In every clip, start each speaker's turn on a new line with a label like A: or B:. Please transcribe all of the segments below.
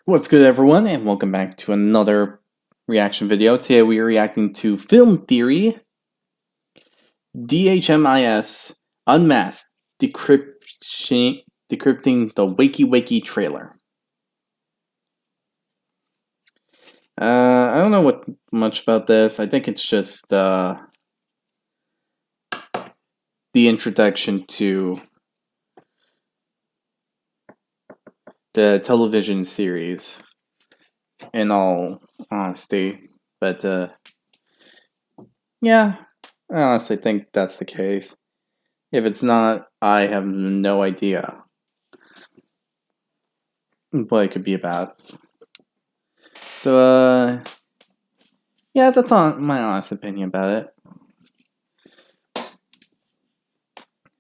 A: What's good, everyone, and welcome back to another reaction video. Today we are reacting to Film Theory, DHMIS, Unmasked, Decrypting the Wakey trailer. I don't know much about this. I think it's just the introduction to the television series, in all honesty. But yeah, I honestly think that's the case. If it's not, I have no idea what it could be about. So, yeah, that's my honest opinion about it.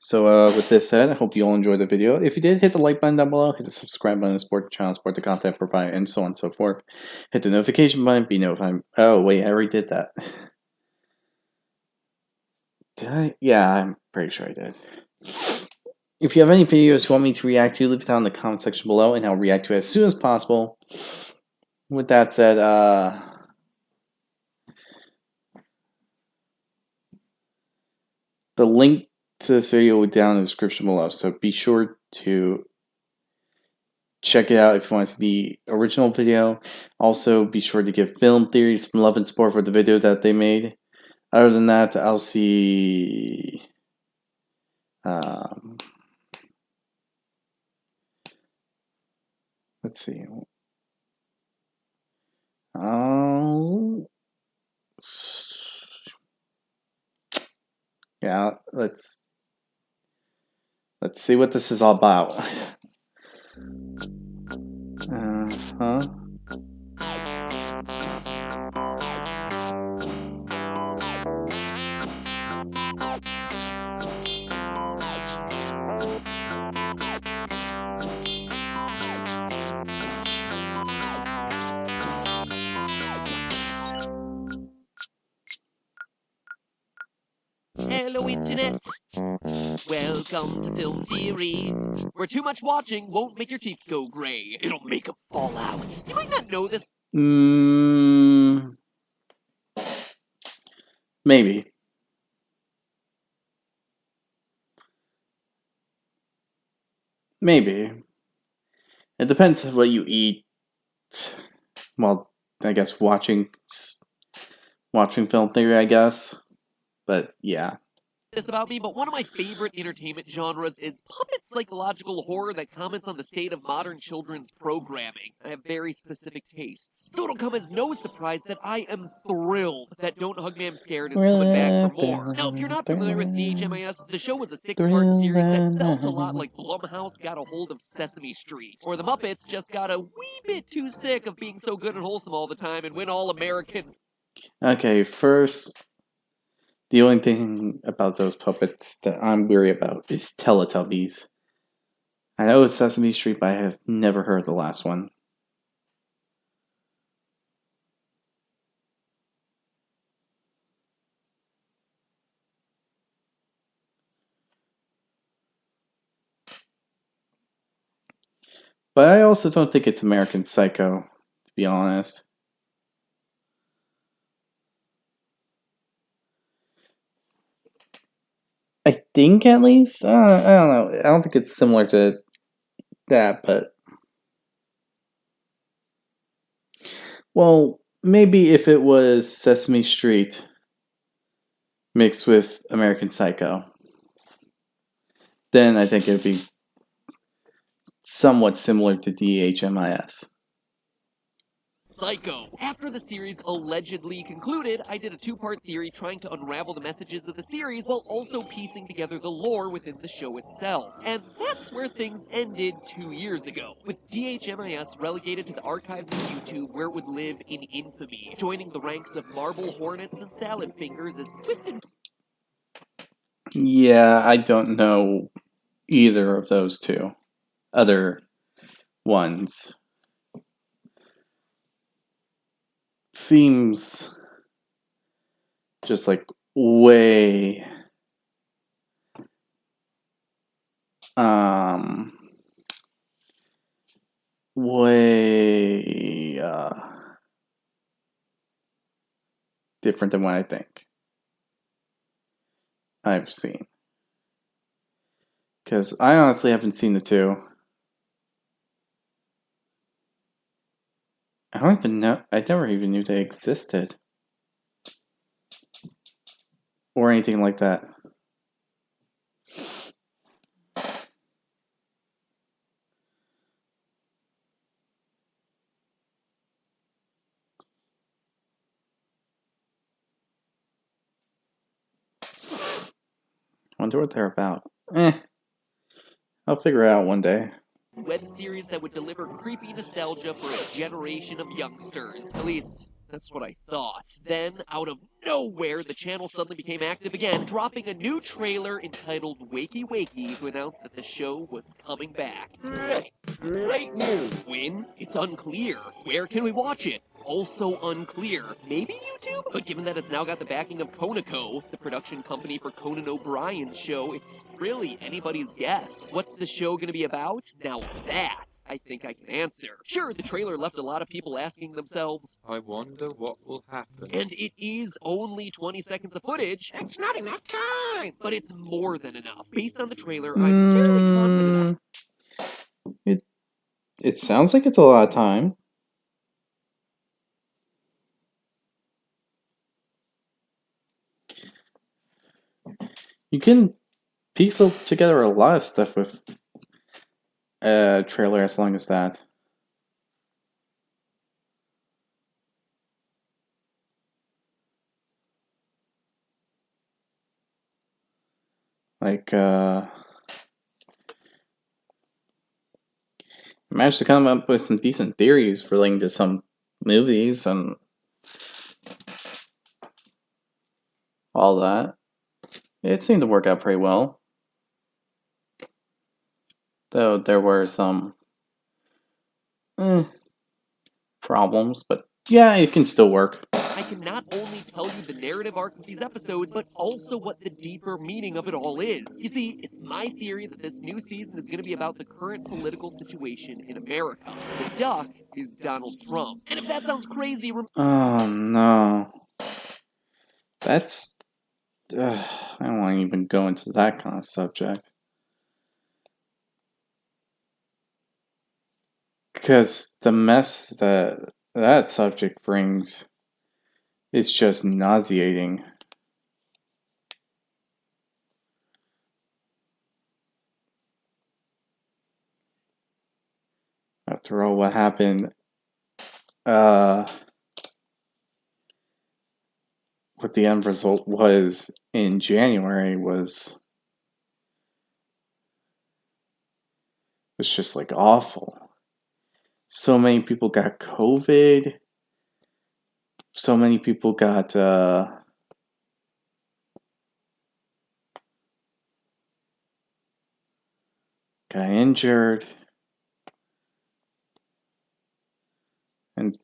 A: So, with this said, I hope you all enjoyed the video. If you did, hit the like button down below, hit the subscribe button, support the channel, support the content provided, and so on and so forth. Hit the notification button, be notified. Oh, wait, I already did that. Did I? Yeah, I'm pretty sure I did. If you have any videos you want me to react to, leave it down in the comment section below, and I'll react to it as soon as possible. With that said, the link to this video will be down in the description below, so be sure to check it out if you want to see the original video. Also, be sure to give Film Theory some love and support for the video that they made. Other than that, I'll see... let's see. Yeah, let's see what this is all about. Uh-huh.
B: Hello, Internet. Welcome to Film Theory, where too much watching won't make your teeth go gray. It'll make them fall out. You might not know this.
A: Maybe. Maybe. It depends on what you eat. Well, I guess watching Film Theory, I guess. But yeah.
B: This about me, but one of my favorite entertainment genres is puppet psychological horror that comments on the state of modern children's programming. I have very specific tastes. So it'll come as no surprise that I am thrilled that Don't Hug Me, I'm Scared is coming back for more. Now, if you're not familiar with DHMIS, the show was a 6-part series that felt a lot like Blumhouse got a hold of Sesame Street, or the Muppets just got a wee bit too sick of being so good and wholesome all the time and win all Americans.
A: Okay, first, the only thing about those puppets that I'm weary about is Teletubbies. I know it's Sesame Street, but I have never heard the last one. But I also don't think it's American Psycho, to be honest. I think, at least. I don't know. I don't think it's similar to that, but... Well, maybe if it was Sesame Street mixed with American Psycho, then I think it would be somewhat similar to DHMIS.
B: Psycho. After the series allegedly concluded, I did a 2-part theory trying to unravel the messages of the series while also piecing together the lore within the show itself. And that's where things ended 2 years ago, with DHMIS relegated to the archives of YouTube where it would live in infamy, joining the ranks of Marble Hornets and Salad Fingers as twisted...
A: Yeah, I don't know either of those two other ones. Seems just like way way different than what I think I've seen. Because I honestly haven't seen the two. I don't even know. I never even knew they existed. Or anything like that. Wonder what they're about. I'll figure it out one day.
B: Web series that would deliver creepy nostalgia for a generation of youngsters. At least, that's what I thought. Then, out of nowhere, the channel suddenly became active again, dropping a new trailer entitled Wakey Wakey to announce that the show was coming back. Great news! When? It's unclear. Where can we watch it? Also unclear. Maybe YouTube? But given that it's now got the backing of Conoco, the production company for Conan O'Brien's show, it's really anybody's guess. What's the show gonna be about? Now that I think I can answer. Sure, the trailer left a lot of people asking themselves,
C: I wonder what will happen.
B: and it is only 20 seconds of footage. That's not enough time! But it's more than enough. Based on the trailer, I'm fairly confident.
A: It sounds like it's a lot of time. You can piece together a lot of stuff with a trailer as long as that. Like, managed to come up with some decent theories relating to some movies and all that. It seemed to work out pretty well. Though there were some problems, but yeah, it can still work.
B: I can not only tell you the narrative arc of these episodes, but also what the deeper meaning of it all is. You see, it's my theory that this new season is going to be about the current political situation in America. The duck is Donald Trump. And if that sounds crazy,
A: Oh no. That's... I don't want to even go into that kind of subject. Because the mess that subject brings is just nauseating. After all, what happened, what the end result was in January was just like awful. So many people got COVID. So many people got injured. And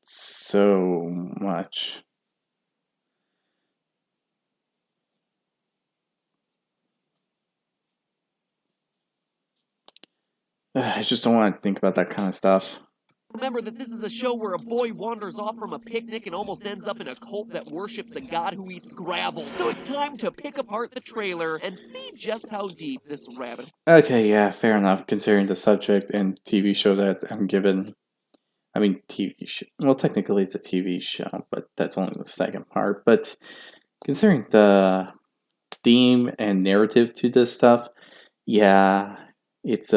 A: so much. I just don't want to think about that kind of stuff.
B: remember that this is a show where a boy wanders off from a picnic and almost ends up in a cult that worships a god who eats gravel. So it's time to pick apart the trailer and see just how deep this rabbit...
A: Okay, yeah, fair enough, considering the subject and TV show that I'm given. I mean, TV show. Well, technically it's a TV show, but that's only the second part. But considering the theme and narrative to this stuff, yeah, it's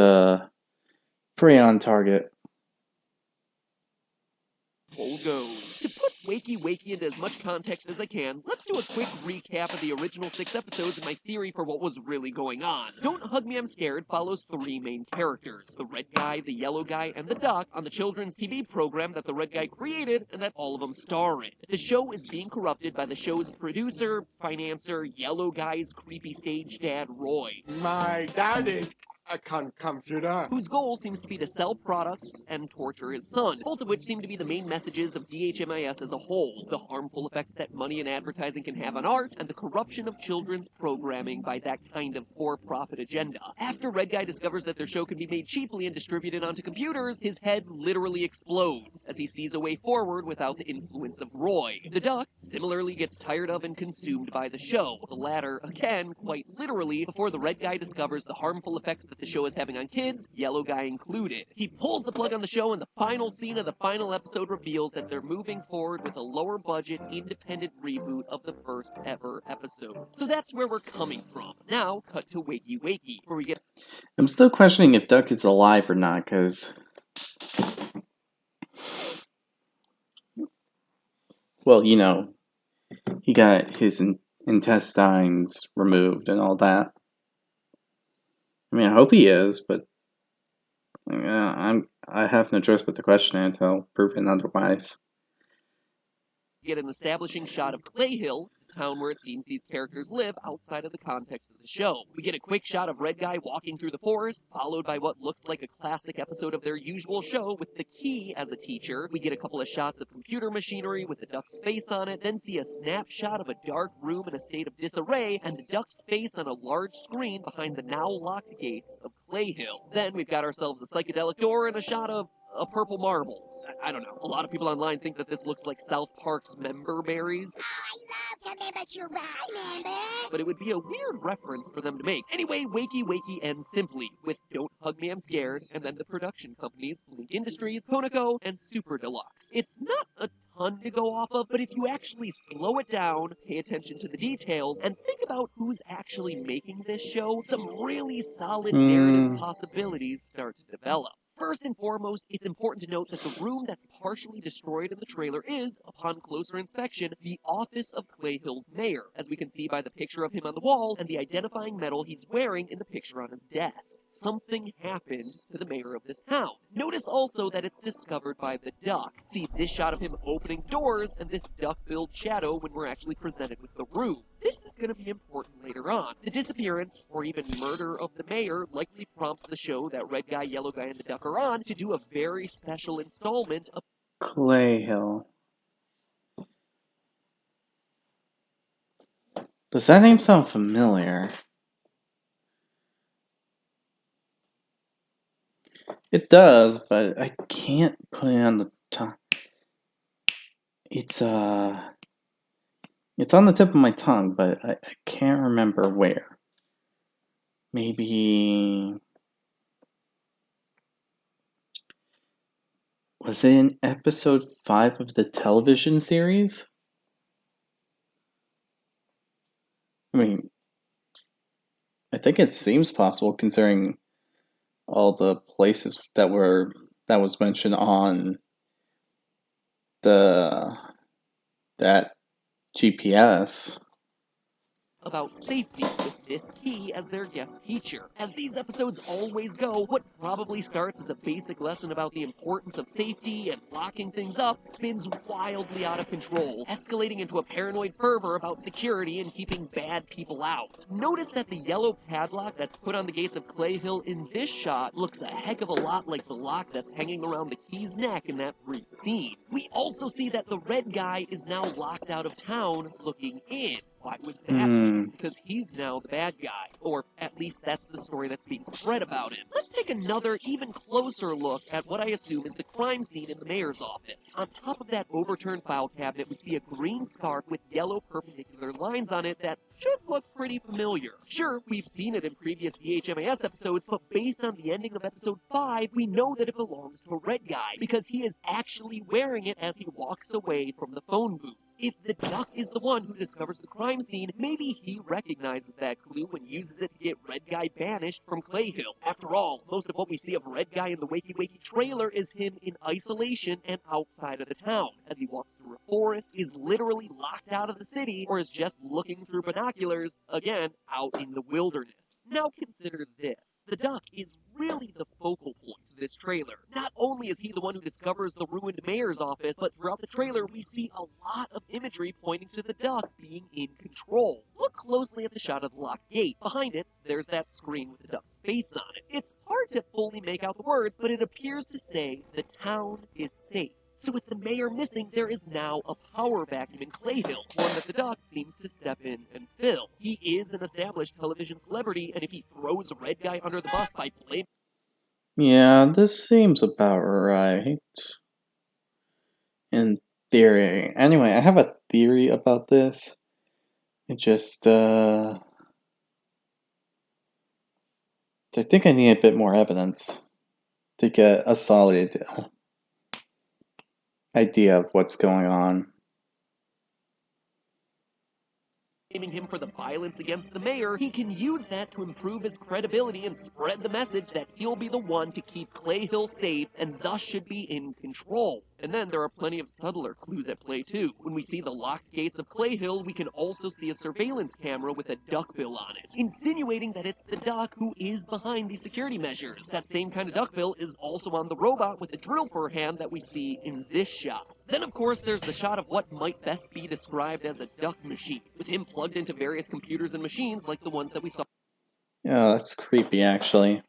A: pretty on target.
B: Poll goes. To put Wakey Wakey into as much context as I can, let's do a quick recap of the original 6 episodes and my theory for what was really going on. Don't Hug Me, I'm Scared follows 3 main characters, the red guy, the yellow guy, and the duck, on the children's TV program that the red guy created and that all of them star in. The show is being corrupted by the show's producer, financer, yellow guy's creepy stage dad, Roy.
D: My dad is
C: a computer.
B: Whose goal seems to be to sell products and torture his son, both of which seem to be the main messages of DHMIS as a whole, the harmful effects that money and advertising can have on art, and the corruption of children's programming by that kind of for-profit agenda. After Red Guy discovers that their show can be made cheaply and distributed onto computers, his head literally explodes as he sees a way forward without the influence of Roy. The duck similarly gets tired of and consumed by the show, the latter, again, quite literally, before the Red Guy discovers the harmful effects that the show is having on kids, Yellow Guy included. He pulls the plug on the show, and the final scene of the final episode reveals that they're moving forward with a lower budget, independent reboot of the first ever episode. So that's where we're coming from. Now, cut to Wakey, where we get...
A: I'm still questioning if Duck is alive or not, because... Well, you know, he got his intestines removed and all that. I mean, I hope he is, but I have no choice but to question it until proven otherwise.
B: Get an establishing shot of Clay Hill, the town where it seems these characters live outside of the context of the show. We get a quick shot of Red Guy walking through the forest, followed by what looks like a classic episode of their usual show with the Key as a teacher. We get a couple of shots of computer machinery with the duck's face on it, then see a snapshot of a dark room in a state of disarray, and the duck's face on a large screen behind the now locked gates of Clay Hill. Then we've got ourselves a psychedelic door and a shot of a purple marble. I don't know. A lot of people online think that this looks like South Park's Member Berries.
D: I love to but you're right, member.
B: But it would be a weird reference for them to make. Anyway, Wakey ends simply with Don't Hug Me, I'm Scared, and then the production companies, Blink Industries, Conoco, and Super Deluxe. It's not a ton to go off of, but if you actually slow it down, pay attention to the details, and think about who's actually making this show, some really solid narrative possibilities start to develop. First and foremost, it's important to note that the room that's partially destroyed in the trailer is, upon closer inspection, the office of Clay Hill's mayor, as we can see by the picture of him on the wall and the identifying medal he's wearing in the picture on his desk. Something happened to the mayor of this town. Notice also that it's discovered by the duck. See this shot of him opening doors and this duck-billed shadow when we're actually presented with the room. This is going to be important later on. The disappearance, or even murder of the mayor, likely prompts the show that Red Guy, Yellow Guy, and the Duck are on to do a very special installment of
A: Clay Hill. Does that name sound familiar? It does, but I can't put it on the top. It's on the tip of my tongue, but I can't remember where. Maybe... Was it in episode 5 of the television series? I mean, I think it seems possible considering all the places that was mentioned on that GPS.
B: About safety with this Key as their guest teacher. As these episodes always go, what probably starts as a basic lesson about the importance of safety and locking things up spins wildly out of control, escalating into a paranoid fervor about security and keeping bad people out. Notice that the yellow padlock that's put on the gates of Clay Hill in this shot looks a heck of a lot like the lock that's hanging around the Key's neck in that brief scene. We also see that the Red Guy is now locked out of town looking in. Why would that be? Because he's now the bad guy. Or at least that's the story that's being spread about him. Let's take another, even closer look at what I assume is the crime scene in the mayor's office. On top of that overturned file cabinet, we see a green scarf with yellow perpendicular lines on it that should look pretty familiar. Sure, we've seen it in previous DHMIS episodes, but based on the ending of episode 5, we know that it belongs to a Red Guy, because he is actually wearing it as he walks away from the phone booth. If the duck is the one who discovers the crime scene, maybe he recognizes that clue and uses it to get Red Guy banished from Clay Hill. After all, most of what we see of Red Guy in the Wakey trailer is him in isolation and outside of the town, as he walks through a forest, is literally locked out of the city, or is just looking through binoculars, again, out in the wilderness. Now consider this. The duck is really the focal point of this trailer. Not only is he the one who discovers the ruined mayor's office, but throughout the trailer we see a lot of imagery pointing to the duck being in control. Look closely at the shot of the locked gate. Behind it, there's that screen with the duck's face on it. It's hard to fully make out the words, but it appears to say the town is safe. So with the mayor missing, there is now a power vacuum in Clayhill, one that the duck seems to step in and fill. He is an established television celebrity, and if he throws a red guy under the bus by blaming...
A: Yeah, this seems about right. In theory. Anyway, I have a theory about this. It just, I think I need a bit more evidence to get a solid idea of what's going on.
B: Blaming him for the violence against the mayor, he can use that to improve his credibility and spread the message that he'll be the one to keep Clayhill safe and thus should be in control. And then there are plenty of subtler clues at play too. When we see the locked gates of Clayhill, we can also see a surveillance camera with a duckbill on it, insinuating that it's the duck who is behind these security measures. That same kind of duckbill is also on the robot with the drill for a hand that we see in this shot. Then of course there's the shot of what might best be described as a duck machine, with him plugged into various computers and machines like the ones that we saw.
A: Yeah, that's creepy actually.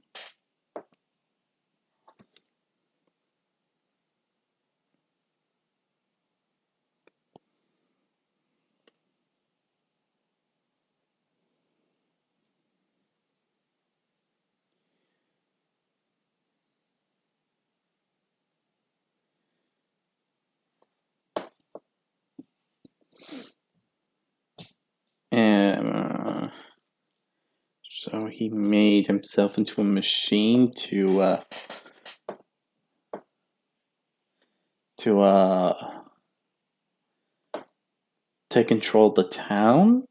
A: And so he made himself into a machine to take control of the town?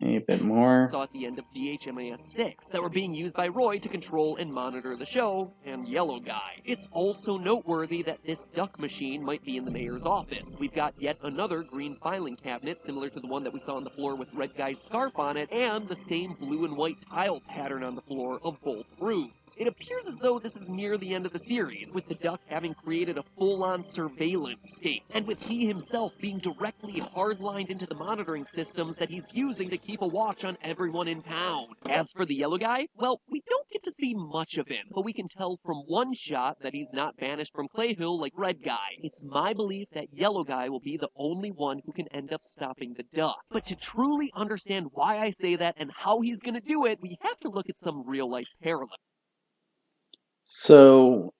A: Maybe a bit more.
B: Saw at the end of DHMIS 6 that were being used by Roy to control and monitor the show and Yellow Guy. It's also noteworthy that this duck machine might be in the mayor's office. We've got yet another green filing cabinet similar to the one that we saw on the floor with Red Guy's scarf on it, and the same blue and white tile pattern on the floor of both rooms. It appears as though this is near the end of the series, with the duck having created a full-on surveillance state, and with he himself being directly hardlined into the monitoring systems that he's using to keep a watch on everyone in town. As for the Yellow Guy, well, we don't get to see much of him, but we can tell from one shot that he's not banished from Clayhill like Red Guy. It's my belief that Yellow Guy will be the only one who can end up stopping the duck. But to truly understand why I say that and how he's gonna do it, we have to look at some real-life parallels.
A: So,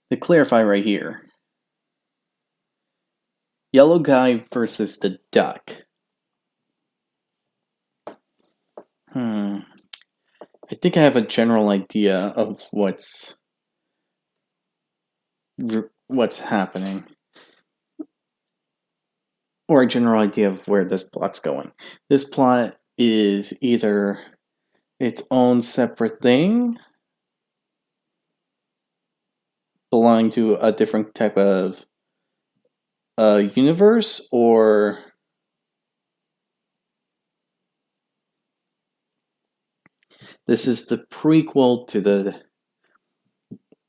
A: to clarify right here, Yellow Guy versus the duck. I think I have a general idea of what's happening. Or a general idea of where this plot's going. This plot is either its own separate thing, belonging to a different type of universe, or this is the prequel to the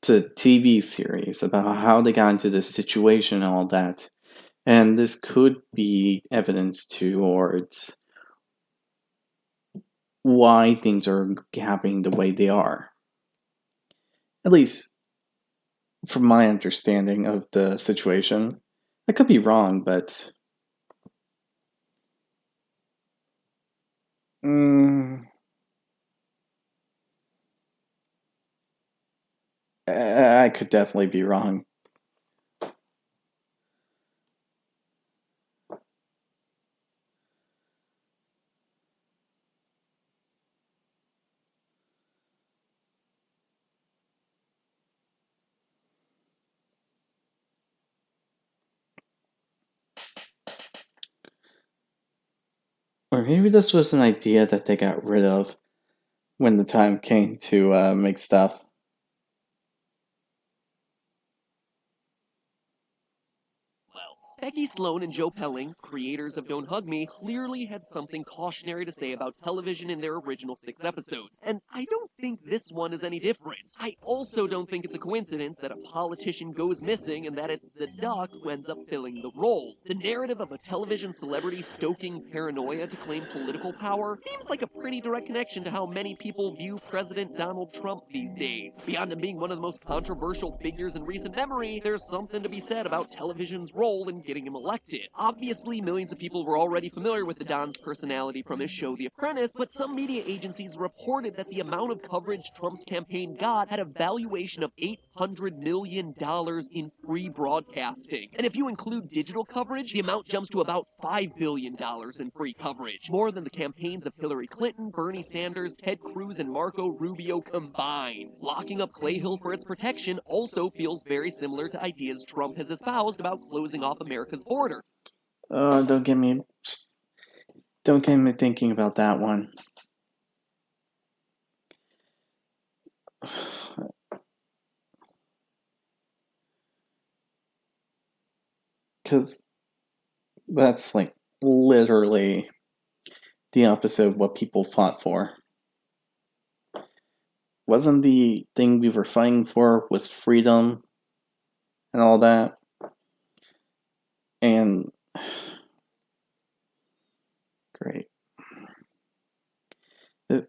A: TV series about how they got into this situation and all that. And this could be evidence towards why things are happening the way they are. At least from my understanding of the situation. I could be wrong, but I could definitely be wrong. Or maybe this was an idea that they got rid of when the time came to make stuff.
B: Becky Sloan and Joe Pelling, creators of Don't Hug Me, clearly had something cautionary to say about television in their original 6 episodes, and I don't think this one is any different. I also don't think it's a coincidence that a politician goes missing and that it's the Duck who ends up filling the role. The narrative of a television celebrity stoking paranoia to claim political power seems like a pretty direct connection to how many people view President Donald Trump these days. Beyond him being one of the most controversial figures in recent memory, there's something to be said about television's role in getting him elected. Obviously, millions of people were already familiar with the Don's personality from his show The Apprentice, but some media agencies reported that the amount of coverage Trump's campaign got had a valuation of $800 million in free broadcasting. And if you include digital coverage, the amount jumps to about $5 billion in free coverage, more than the campaigns of Hillary Clinton, Bernie Sanders, Ted Cruz, and Marco Rubio combined. Locking up Clay Hill for its protection also feels very similar to ideas Trump has espoused about closing off America's border.
A: Don't get me thinking about that one. Because that's like literally the opposite of what people fought for. Wasn't the thing we were fighting for was freedom and all that? And great.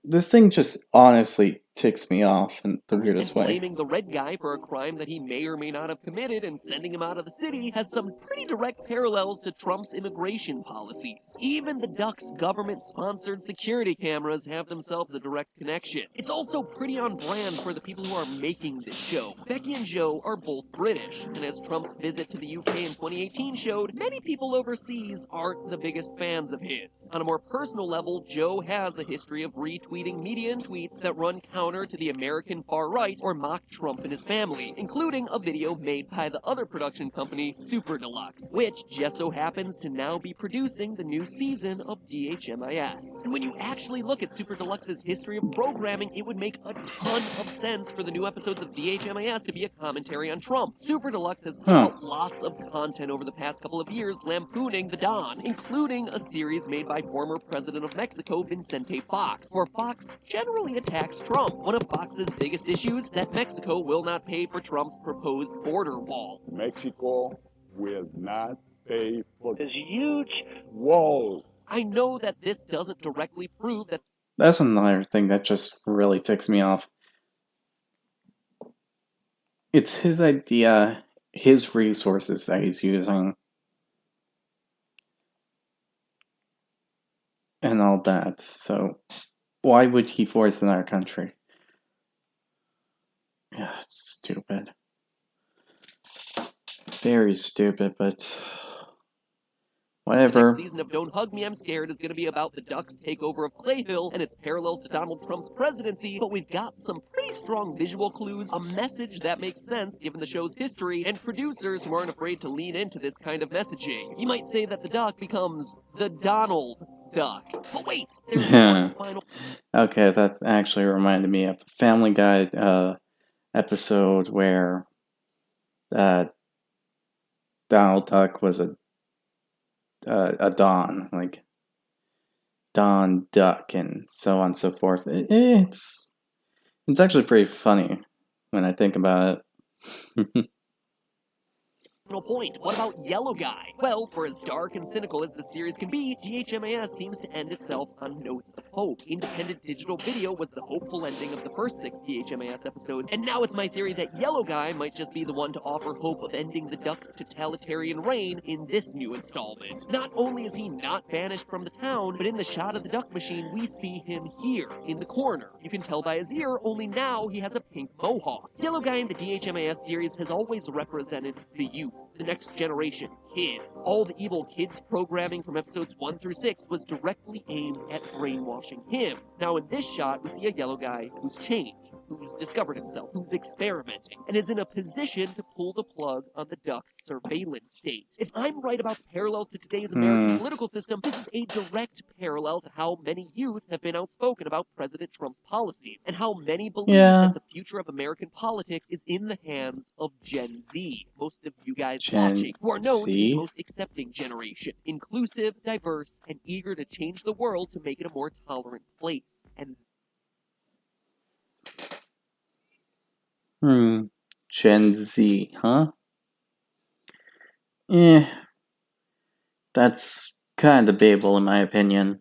A: This thing just honestly ticks me off in the weirdest way.
B: Blaming the red guy for a crime that he may or may not have committed and sending him out of the city has some pretty direct parallels to Trump's immigration policies. Even the Duck's government-sponsored security cameras have themselves a direct connection. It's also pretty on brand for the people who are making this show. Becky and Joe are both British, and as Trump's visit to the UK in 2018 showed, many people overseas aren't the biggest fans of his. On a more personal level, Joe has a history of retweeting media and tweets that run counter to the American far-right or mock Trump and his family, including a video made by the other production company, Super Deluxe, which just so happens to now be producing the new season of DHMIS. And when you actually look at Super Deluxe's history of programming, it would make a ton of sense for the new episodes of DHMIS to be a commentary on Trump. Super Deluxe has put out lots of content over the past couple of years lampooning the Don, including a series made by former president of Mexico, Vicente Fox, where Fox generally attacks Trump. One of Fox's biggest issues, that Mexico will not pay for Trump's proposed border wall.
E: Mexico will not pay for this huge wall.
B: I know that this doesn't directly prove that...
A: That's another thing that just really ticks me off. It's his idea, his resources that he's using, and all that. So why would he force another country? Yeah, it's stupid. Very stupid, but whatever.
B: The next season of Don't Hug Me, I'm Scared is going to be about the Ducks' takeover of Clay Hill and its parallels to Donald Trump's presidency, but we've got some pretty strong visual clues, a message that makes sense given the show's history, and producers who aren't afraid to lean into this kind of messaging. You might say that the Duck becomes the Donald Duck. But wait, there's one final...
A: Okay, that actually reminded me of the Family Guy episode where Donald Duck was a Don, like Don Duck, and so on and so forth. It's actually pretty funny when I think about it.
B: Point. What about Yellow Guy? Well, for as dark and cynical as the series can be, DHMIS seems to end itself on notes of hope. Independent digital video was the hopeful ending of the first 6 DHMIS episodes, and now it's my theory that Yellow Guy might just be the one to offer hope of ending the Duck's totalitarian reign in this new installment. Not only is he not banished from the town, but in the shot of the Duck Machine, we see him here, in the corner. You can tell by his ear, only now he has a pink mohawk. Yellow Guy in the DHMIS series has always represented the youth, the next generation, kids. All the evil kids programming from episodes 1 through 6 was directly aimed at brainwashing him. Now in this shot, we see a Yellow Guy who's changed, who's discovered himself, who's experimenting, and is in a position to pull the plug on the Duck's surveillance state. If I'm right about the parallels to today's American political system, this is a direct parallel to how many youth have been outspoken about President Trump's policies, and how many believe that the future of American politics is in the hands of Gen Z. Most of you guys kids
A: Gen
B: watching, who are known to be
A: Z?
B: the most accepting generation, inclusive, diverse, and eager to change the world to make it a more tolerant place. And
A: Gen Z, huh? Eh, that's kind of debatable in my opinion.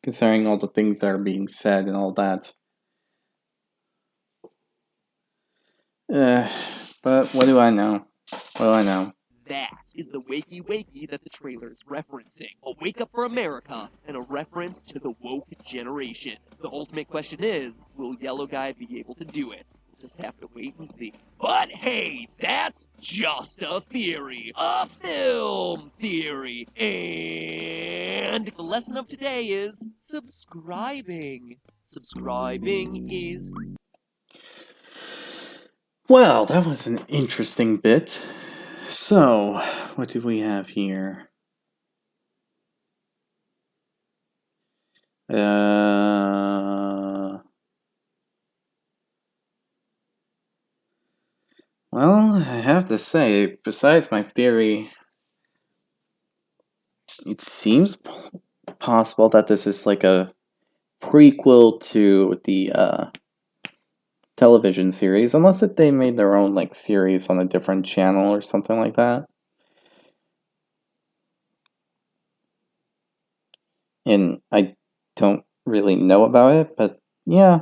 A: Considering all the things that are being said and all that. But what do I know? What do I know?
B: that is the Wakey that the trailer is referencing. A wake up for America and a reference to the woke generation. The ultimate question is, will Yellow Guy be able to do it? We'll just have to wait and see. But hey, that's just a theory. A film theory. And the lesson of today is subscribing. Subscribing is...
A: Well, that was an interesting bit. So, what do we have here? Well, I have to say, besides my theory, it seems possible that this is like a prequel to the television series, unless they made their own like series on a different channel or something like that. And I don't really know about it, but yeah.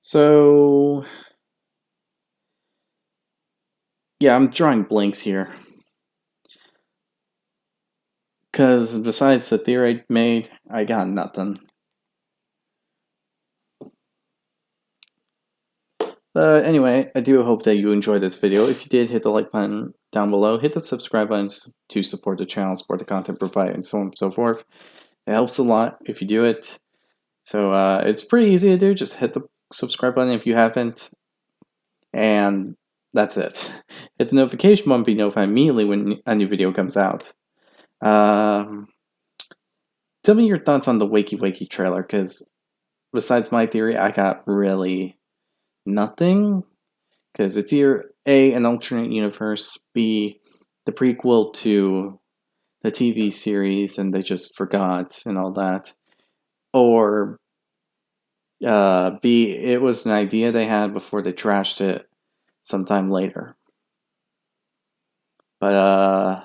A: So, yeah, I'm drawing blanks here. Because besides the theory I made, I got nothing. But anyway, I do hope that you enjoyed this video. If you did, hit the like button down below. Hit the subscribe button to support the channel, support the content provided, and so on and so forth. It helps a lot if you do it. So it's pretty easy to do. Just hit the subscribe button if you haven't. And that's it. Hit the notification button to be notified immediately when a new video comes out. Tell me your thoughts on the Wakey trailer, because besides my theory, I got really nothing. Because it's either A, an alternate universe, B, the prequel to the TV series and they just forgot and all that, or B, it was an idea they had before they trashed it sometime later. But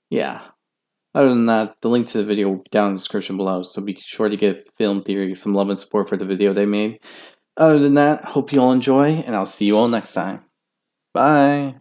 A: yeah. Other than that, the link to the video will be down in the description below, so be sure to give Film Theory some love and support for the video they made. Other than that, hope you all enjoy, and I'll see you all next time. Bye!